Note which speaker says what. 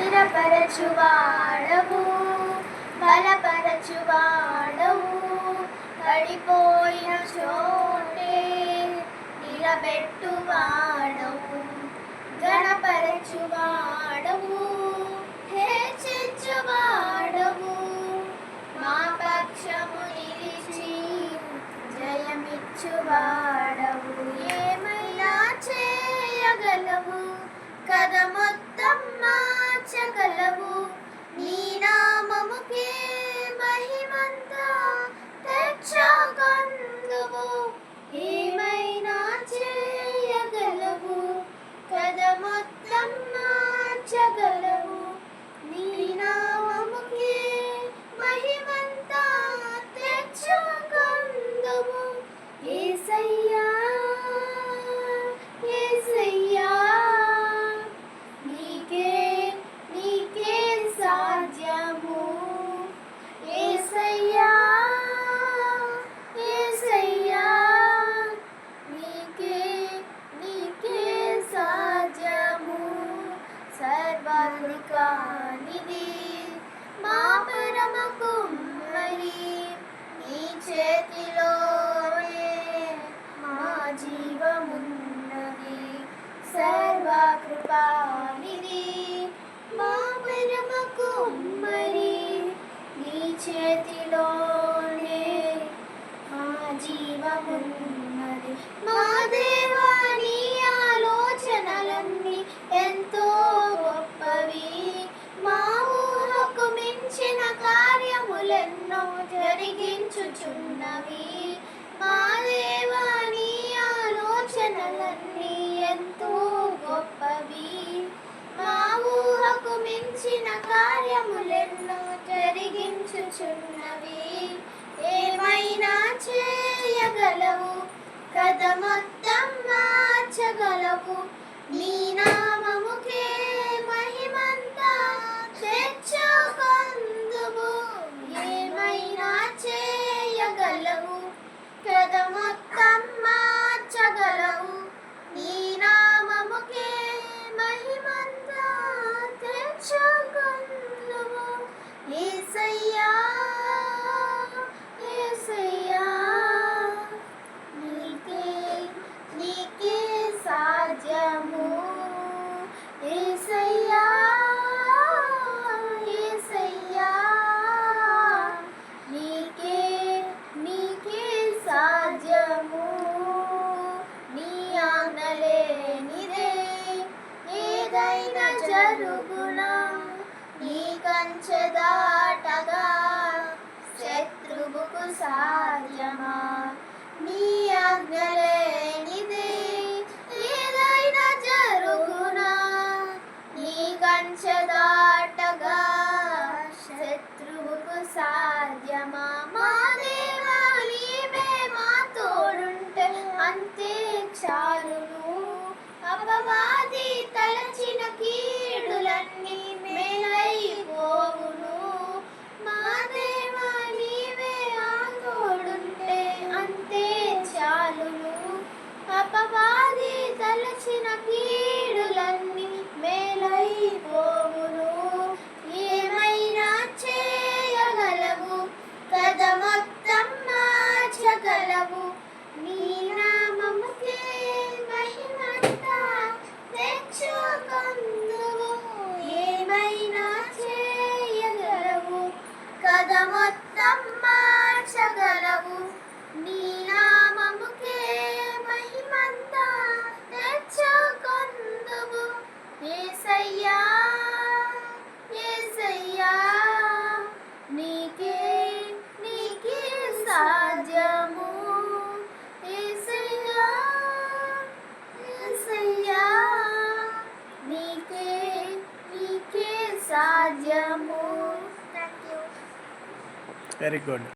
Speaker 1: స్థిరపరచువాడవు, బలపరచువాడవు, పడిపోయిన చోటే నిలబెట్టువాడవు, గణపరచువాడవు, హెచ్చించువాడవు, మా పక్షము నిలిచి జయమిచ్చువాడవు. ఏమైనా చేయగలవు, కథ మొత్తం మార్చగలవు, నీ నామముకే మహిమంతా తెచ్చుకొందువు. ఏమైనా చేయగలవు, కథ మొత్తం మార్చగలవు, నీ నామముకే మహిమంతా తెచ్చుకొందువు. యేసయ్యా యేసయ్యా నీకే నీకే సాధ్యము. యేసయ్యా యేసయ్యా నీకే నీకే సాధ్యము. సర్వాధికారివి మా పరమ కుమ్మరి, నీ చేతిలోనే మా జీవమున్నది. సర్వకృపానిధి మా పరమ కుమ్మరి, నీ చేతిలోనే మా జీవమున్నది. మా దేవా నీ ఆలోచనలన్నీ ఎంతో గొప్పవి, మా ఊహకు మించిన కార్యములెన్నో జరిగించుచున్నవి. మా దేవా నీ ఆలోచనలన్నీ ఎంతో గొప్పవి, మా ఊహకు మించిన కార్యములెన్నో జరిగించుచున్నవి. ఏమైనా చేయగలవు, కథ మొత్తం మార్చగలవు, నీ నామముకే మహిమంతా తెచ్చుకొందువు. ఏమైనా చేయగలవు, కథ మొత్తం మార్చగలవు, నీ నామముకే మహిమంతా తెచ్చుకొందువు. యేసయ్యా యేసయ్యా నీకే నీకే సాధ్యము. యేసయ్యా యేసయ్యా నీకే నీకే సాధ్యము. నీ ఆజ్ఞలేనిదే ఏదైనా జరుగునా, నీ కంచె దాటగా శత్రువుకు సాధ్యమా. నీ ఆజ్ఞలేనిదే ఏదైనా జరుగునా, నీ కంచె దాటగా శత్రువుకు సాధ్యమా. మా దేవా నీవే మా తోడుంటే అంతే చాలును, అపవాది తలచిన కీడులన్నీ మేలైపోవును. మా దేవా నీవే ఆ తోడుంటే అంతే చాలును, అపవాది తలచిన కీడులన్నీ మేలైపోవును. ఏమైనా చేయగలవు, కథ మొత్తం మార్చగలవు, నీ నామముకే మహిమంతా తెచ్చుకొందువు. ఏమైనా చేయగలవు, కథ మొత్తం మార్చగలవు, నీ నామముకే మహిమంతా తెచ్చుకొందువు. యేసయ్యా యేసయ్యా నీకే నీకే సాధ్యము. యేసయ్యా యేసయ్యా నీకే నీకే సాధ్యము.
Speaker 2: Very good.